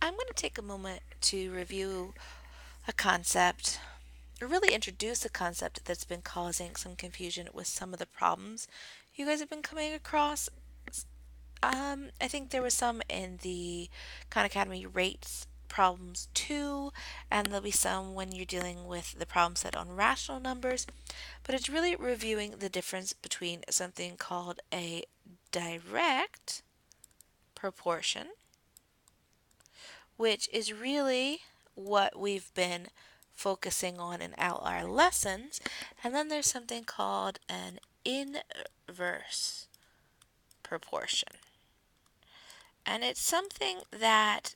I'm going to take a moment to review a concept, or really introduce a concept that's been causing some confusion with some of the problems you guys have been coming across. I think there was some in the Khan Academy rates problems too, and there'll be some when you're dealing with the problem set on rational numbers, but it's really reviewing the difference between something called a direct proportion, which is really what we've been focusing on in all our lessons. And then there's something called an inverse proportion. And it's something that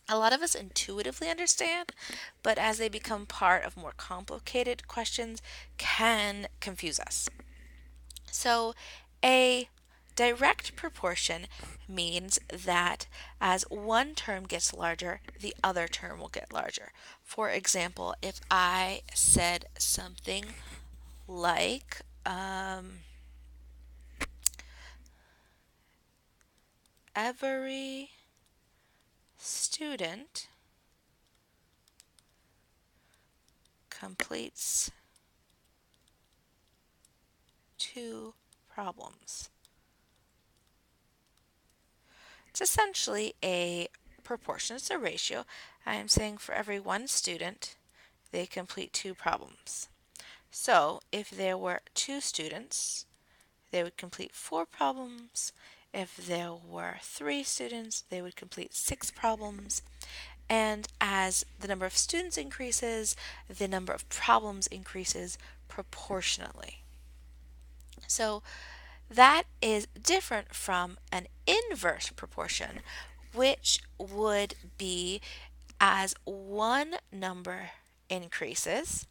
a lot of us intuitively understand, but as they become part of more complicated questions, can confuse us. So, a direct proportion means that as one term gets larger, the other term will get larger. For example, if I said something like, every student completes two problems. It's essentially a proportion, it's a ratio. I am saying for every one student, they complete two problems. So if there were two students, they would complete four problems. If there were three students, they would complete six problems. And as the number of students increases, the number of problems increases proportionately. So that is different from an inverse proportion, which would be as one number increases,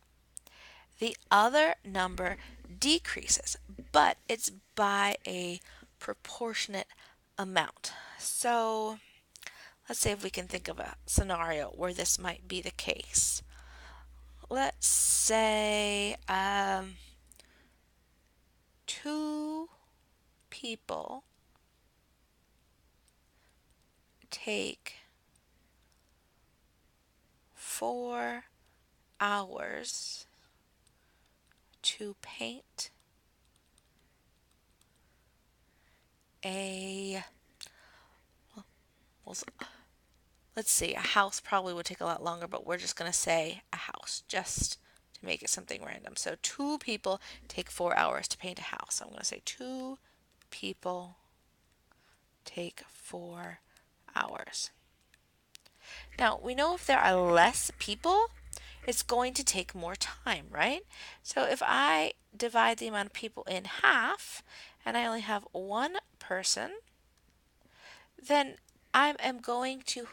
the other number decreases, but it's by a proportionate amount. So let's say if we can think of a scenario where this might be the case. Let's say two people take 4 hours to paint a, well, let's see, a house probably would take a lot longer, but we're just going to say a house just to make it something random. So two people take 4 hours to paint a house. I'm going to say two people take 4 hours. Now, we know if there are less people, it's going to take more time, right? So if I divide the amount of people in half and I only have one person, then I am going to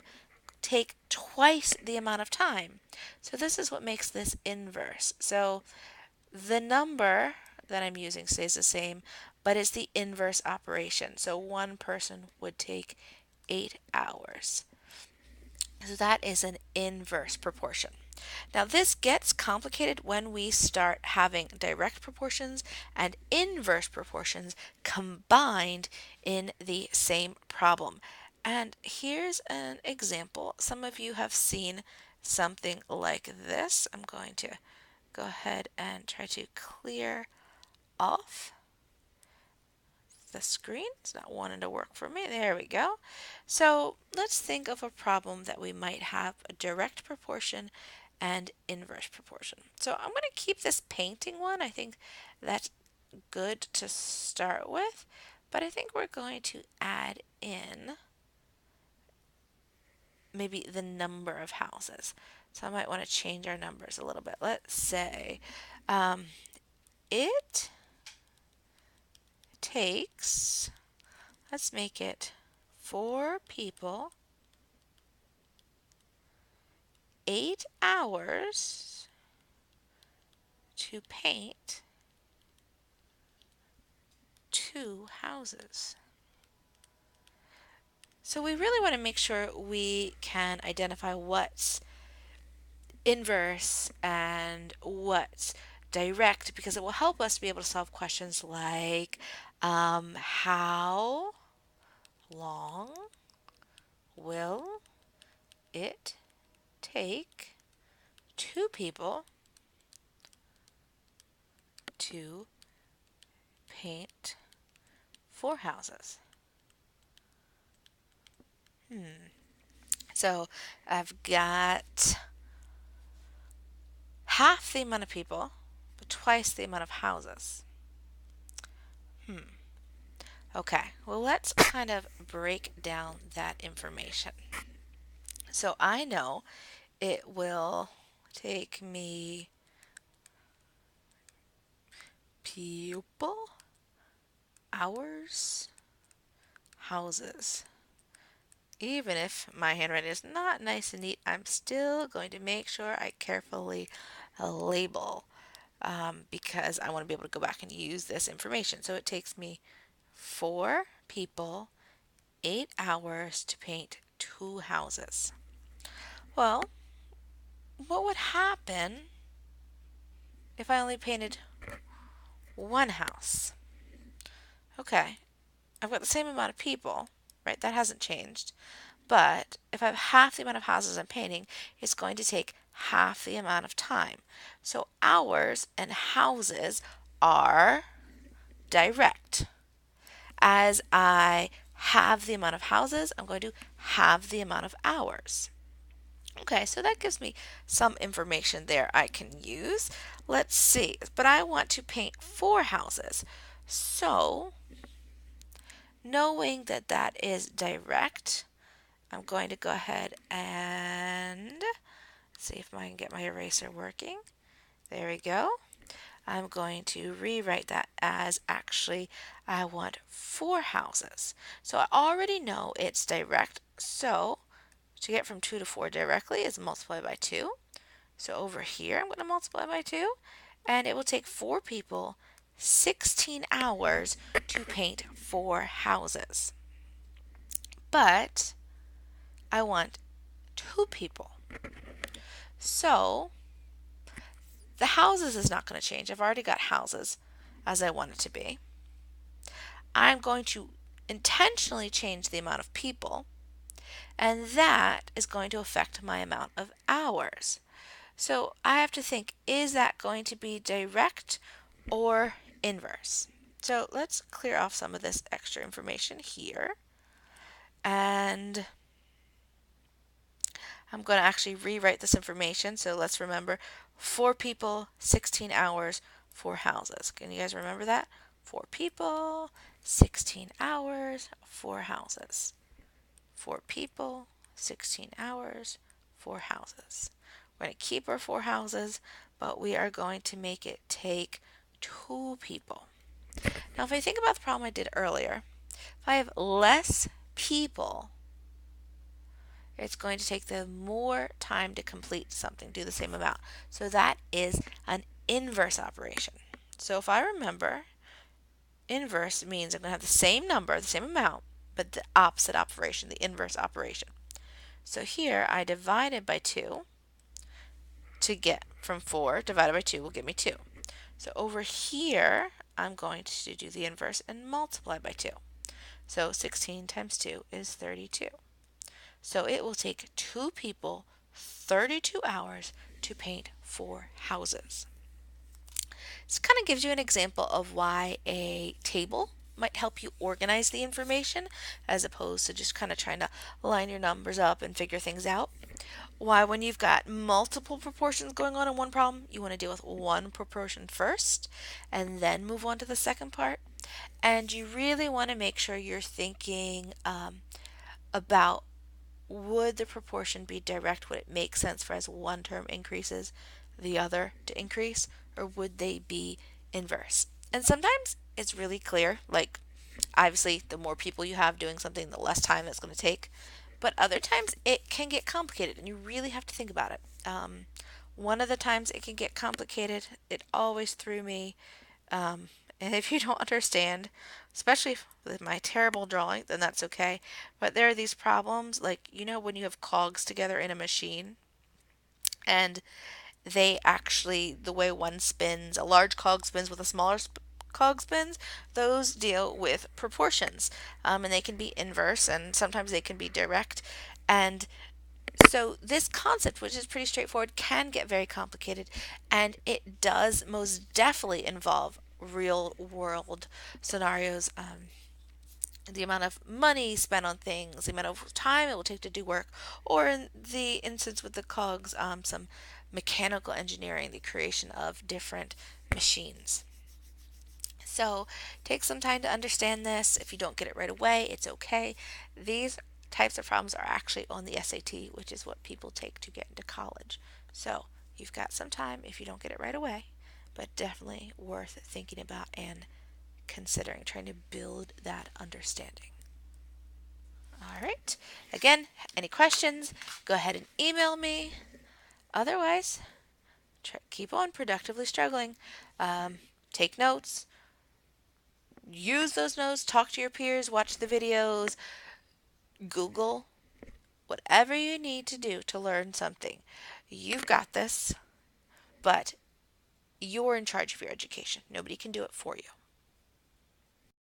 take twice the amount of time. So this is what makes this inverse. So the number that I'm using stays the same, but it's the inverse operation. So one person would take 8 hours. So that is an inverse proportion. Now, this gets complicated when we start having direct proportions and inverse proportions combined in the same problem. And here's an example. Some of you have seen something like this. I'm going to go ahead and try to clear off the screen. It's not wanting to work for me. There we go. So let's think of a problem that we might have a direct proportion and inverse proportion. So I'm going to keep this painting one. I think that's good to start with, but I think we're going to add in maybe the number of houses. So I might want to change our numbers a little bit. Let's say um, it takes, let's make it 4 people, 8 hours to paint 2 houses. So we really want to make sure we can identify what's inverse and what's direct because it will help us to be able to solve questions like how long will it take 2 people to paint 4 houses? So I've got half the amount of people, but twice the amount of houses. Okay, well, let's kind of break down that information. So I know it will take me people, hours, houses. Even if my handwriting is not nice and neat, I'm still going to make sure I carefully label because I want to be able to go back and use this information. So it takes me 4 people, 8 hours to paint 2 houses. Well, what would happen if I only painted one house? Okay, I've got the same amount of people, right? That hasn't changed. But if I have half the amount of houses I'm painting, it's going to take half the amount of time. So hours and houses are direct. As I have the amount of houses, I'm going to have the amount of hours. Okay, so that gives me some information there I can use. Let's see, but I want to paint 4 houses. So, knowing that that is direct, I'm going to go ahead and see if I can get my eraser working. There we go. I'm going to rewrite that as actually I want 4 houses. So I already know it's direct. So to get from 2 to 4 directly is multiply by 2. So over here I'm going to multiply by 2. And it will take 4 people 16 hours to paint 4 houses. But I want 2 people. So the houses is not going to change. I've already got houses as I want it to be. I'm going to intentionally change the amount of people, and that is going to affect my amount of hours. So I have to think, is that going to be direct or inverse? So let's clear off some of this extra information here. And I'm going to actually rewrite this information. So let's remember 4 people, 16 hours, 4 houses. Can you guys remember that? 4 people, 16 hours, 4 houses. 4 people, 16 hours, 4 houses. We're going to keep our 4 houses, but we are going to make it take 2 people. Now, if I think about the problem I did earlier, if I have less people, it's going to take them more time to complete something, do the same amount. So that is an inverse operation. So if I remember, inverse means I'm going to have the same number, the same amount, but the opposite operation, the inverse operation. So here I divided by 2 to get from 4 divided by 2 will give me 2. So over here I'm going to do the inverse and multiply by 2. So 16 times 2 is 32. So it will take 2 people 32 hours to paint 4 houses. This kind of gives you an example of why a table might help you organize the information as opposed to just kind of trying to line your numbers up and figure things out. Why, when you've got multiple proportions going on in one problem, you want to deal with one proportion first and then move on to the second part. And you really want to make sure you're thinking about, would the proportion be direct? Would it make sense for as one term increases, the other to increase, or would they be inverse? And sometimes it's really clear, like obviously the more people you have doing something, the less time it's going to take. But other times it can get complicated and you really have to think about it. One of the times it can get complicated, it always threw me. And if you don't understand, especially with my terrible drawing, then that's okay. But there are these problems, like, when you have cogs together in a machine and they actually, the way one spins, a large cog spins with a smaller cog spins, those deal with proportions. And they can be inverse and sometimes they can be direct. And So, this concept, which is pretty straightforward, can get very complicated, and it does most definitely involve real world scenarios. The amount of money spent on things, the amount of time it will take to do work, or in the instance with the cogs, some mechanical engineering, the creation of different machines. So take some time to understand this. If you don't get it right away, it's okay. These types of problems are actually on the SAT, which is what people take to get into college. So you've got some time if you don't get it right away, but definitely worth thinking about and considering trying to build that understanding. All right. Again, any questions, go ahead and email me. Otherwise, keep on productively struggling. Um, Take notes, use those notes, talk to your peers, watch the videos, Google, whatever you need to do to learn something. You've got this, but you're in charge of your education. Nobody can do it for you.